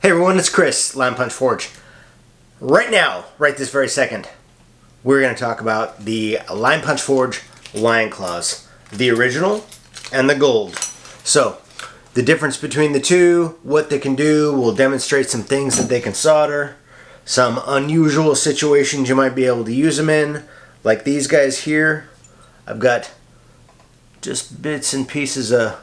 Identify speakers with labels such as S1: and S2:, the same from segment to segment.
S1: Hey everyone, it's Chris, Line Punch Forge. Right now, right this very second, we're going to talk about the Line Punch Forge Lion Claws, the original and the gold. So, the difference between the two, what they can do, we'll demonstrate some things that they can solder, some unusual situations you might be able to use them in, like these guys here. I've got just bits and pieces of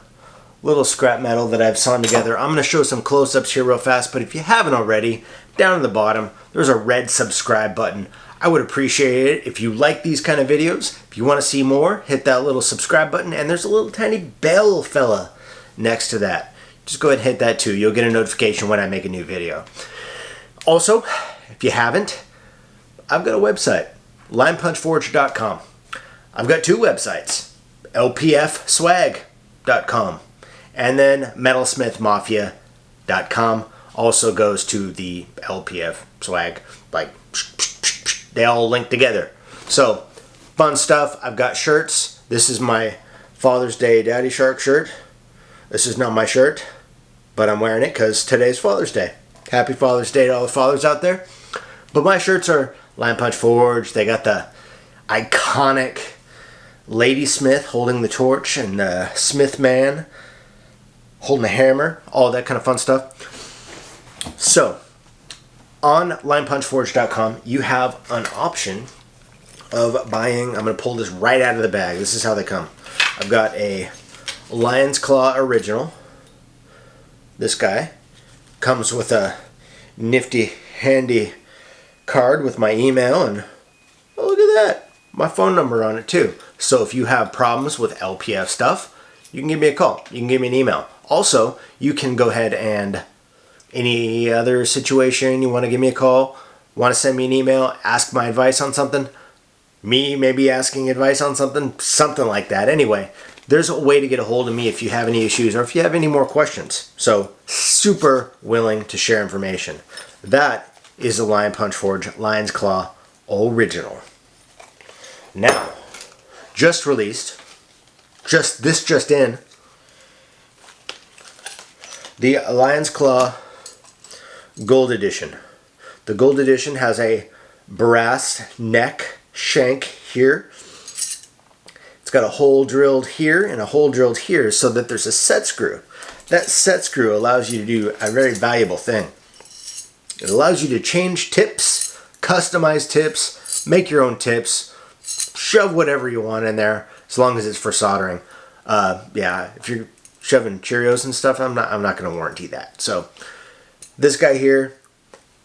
S1: little scrap metal that I've sawn together. I'm going to show some close-ups here real fast, but if you haven't already, down at the bottom, there's a red subscribe button. I would appreciate it if you like these kind of videos. If you want to see more, hit that little subscribe button, and there's a little tiny bell fella next to that. Just go ahead and hit that too. You'll get a notification when I make a new video. Also, if you haven't, I've got a website, linepunchforge.com. I've got two websites, lpfswag.com. And then Metalsmithmafia.com also goes to the LPF swag. Like, they all link together. So, fun stuff. I've got shirts. This is my Father's Day Daddy Shark shirt. This is not my shirt, but I'm wearing it because today's Father's Day. Happy Father's Day to all the fathers out there. But my shirts are Line Punch Forge. They got the iconic Lady Smith holding the torch and the Smith Man holding a hammer, all that kind of fun stuff. So, on linepunchforge.com, you have an option of buying, I'm going to pull this right out of the bag. This is how they come. I've got a Lion's Claw Original. This guy comes with a nifty, handy card with my email, and oh, look at that, my phone number on it too. So if you have problems with LPF stuff, you can give me a call. You can give me an email. Also, you can go ahead and any other situation you want to give me a call, want to send me an email, ask my advice on something, me maybe asking advice on something like that. Anyway, there's a way to get a hold of me if you have any issues or if you have any more questions. So, super willing to share information. That is the Lion Punch Forge Lion's Claw Original. Now, just released, just in, the Lion's Claw Gold Edition. The Gold Edition has a brass neck shank here. It's got a hole drilled here and a hole drilled here so that there's a set screw. That set screw allows you to do a very valuable thing. It allows you to change tips, customize tips, make your own tips, shove whatever you want in there as long as it's for soldering. Yeah, if you're shoving Cheerios and stuff, I'm not going to warranty that. So this guy here,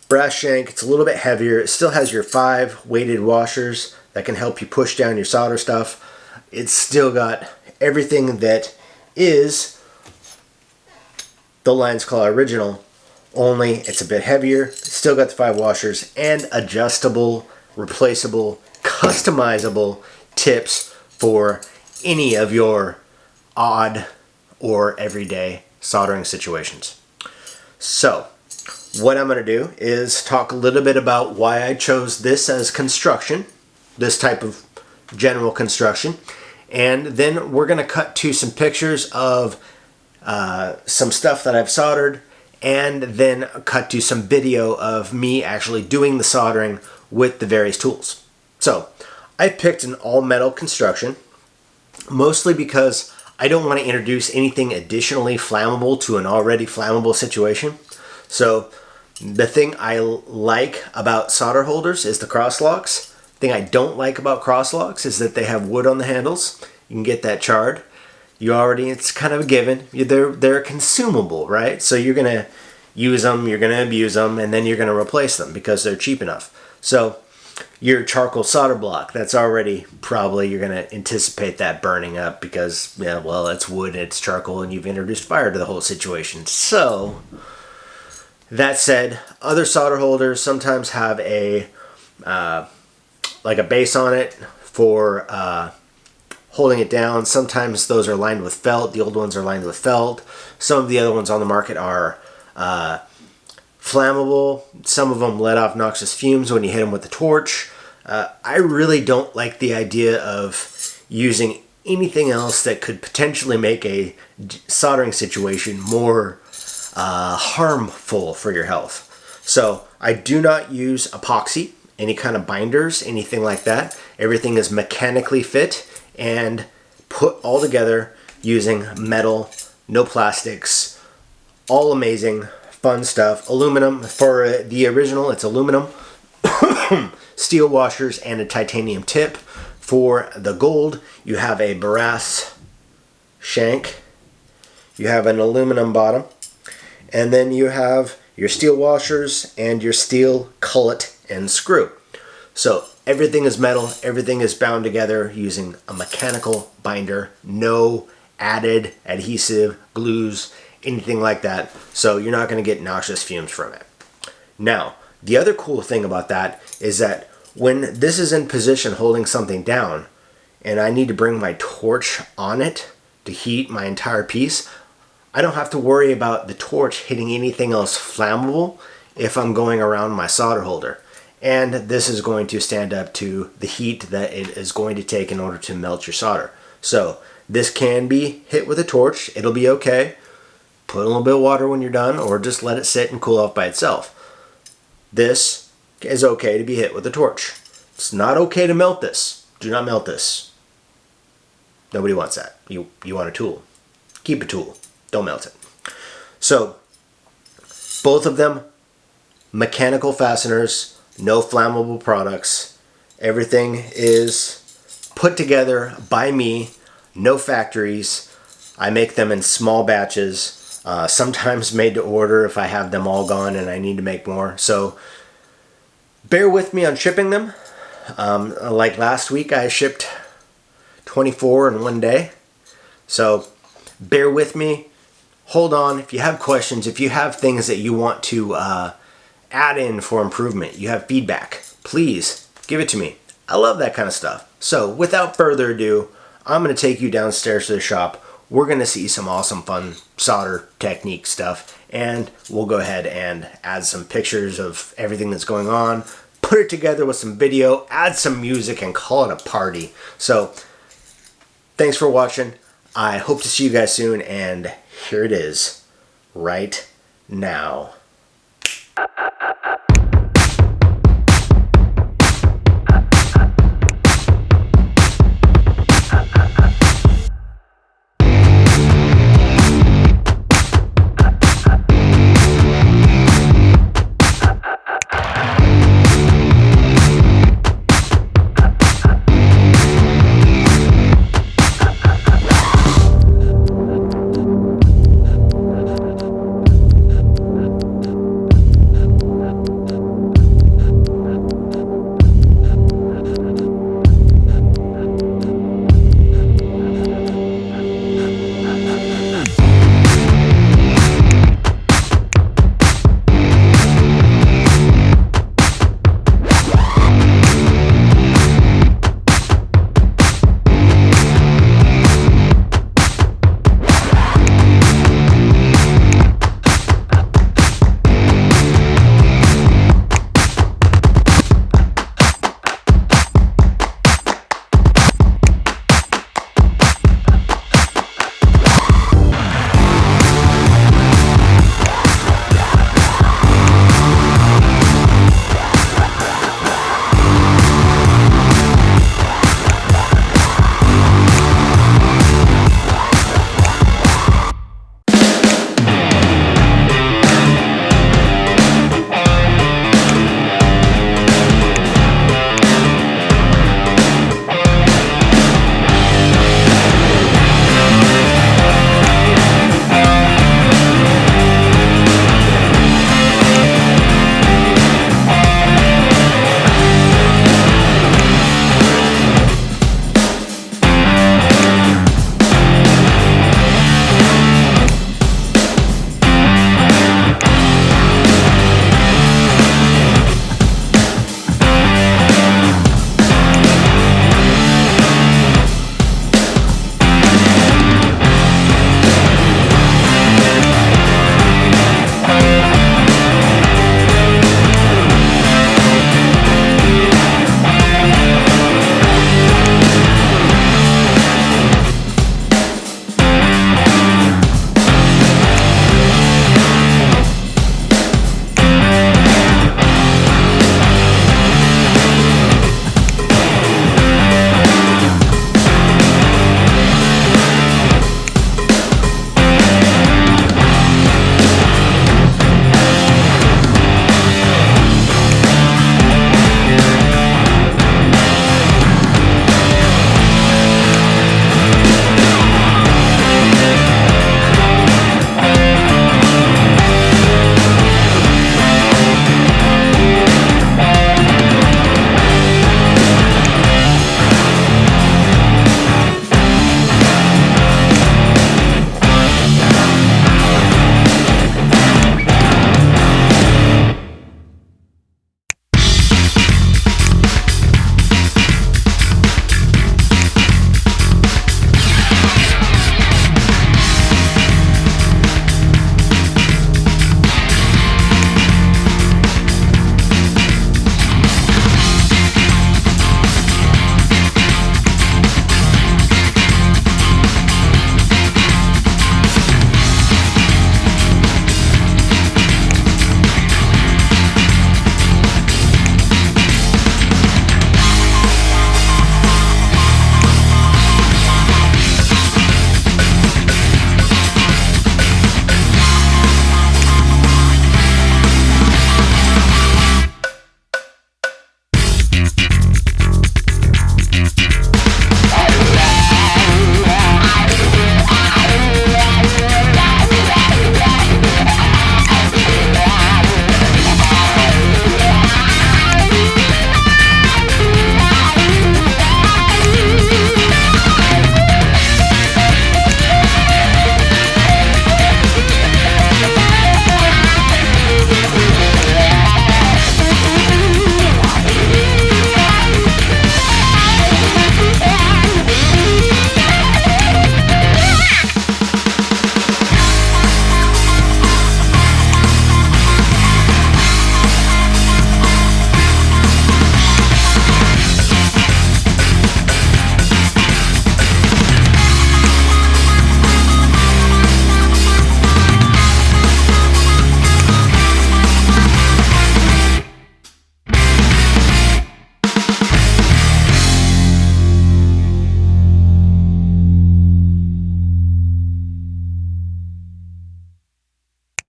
S1: brass shank, it's a little bit heavier. It still has your 5 weighted washers that can help you push down your solder stuff. It's still got everything that is the Lion's Claw Original, only it's a bit heavier. It's still got the 5 washers and adjustable, replaceable, customizable tips for any of your odd or everyday soldering situations. So, what I'm going to do is talk a little bit about why I chose this as construction, this type of general construction, and then we're going to cut to some pictures of some stuff that I've soldered, and then cut to some video of me actually doing the soldering with the various tools. So, I picked an all-metal construction, mostly because I don't want to introduce anything additionally flammable to an already flammable situation. So the thing I like about solder holders is the cross locks. The thing I don't like about cross locks is that they have wood on the handles. You can get that charred. It's kind of a given. They're consumable, right? So you're going to use them, you're going to abuse them, and then you're going to replace them because they're cheap enough. So your charcoal solder block, that's already probably, you're going to anticipate that burning up because, yeah, well, it's wood, it's charcoal, and you've introduced fire to the whole situation. So, that said, other solder holders sometimes have a, like a base on it for holding it down. Sometimes those are lined with felt. The old ones are lined with felt. Some of the other ones on the market are flammable. Some of them let off noxious fumes when you hit them with the torch. I really don't like the idea of using anything else that could potentially make a soldering situation more harmful for your health. So I do not use epoxy, any kind of binders, anything like that. Everything is mechanically fit and put all together using metal, no plastics, all amazing, fun stuff. Aluminum, for the original, it's aluminum, steel washers, and a titanium tip. For the gold, you have a brass shank, you have an aluminum bottom, and then you have your steel washers and your steel cullet and screw. So everything is metal, everything is bound together using a mechanical binder, no added adhesive, glues, anything like that. So you're not going to get noxious fumes from it. Now, the other cool thing about that is that when this is in position holding something down and I need to bring my torch on it to heat my entire piece, I don't have to worry about the torch hitting anything else flammable if I'm going around my solder holder. And this is going to stand up to the heat that it is going to take in order to melt your solder. So this can be hit with a torch. It'll be okay. Put a little bit of water when you're done, or just let it sit and cool off by itself. This is okay to be hit with a torch. It's not okay to melt this. Do not melt this. Nobody wants that. You want a tool. Keep a tool. Don't melt it. So, both of them, mechanical fasteners, no flammable products. Everything is put together by me, no factories. I make them in small batches, sometimes made to order if I have them all gone and I need to make more. So, bear with me on shipping them. Like last week, I shipped 24 in one day. So, bear with me. Hold on. If you have questions, if you have things that you want to add in for improvement, you have feedback, please give it to me. I love that kind of stuff. So without further ado, I'm going to take you downstairs to the shop. We're going to see some awesome fun solder technique stuff, and we'll go ahead and add some pictures of everything that's going on, put it together with some video, add some music, and call it a party. So thanks for watching. I hope to see you guys soon, and here it is, right now.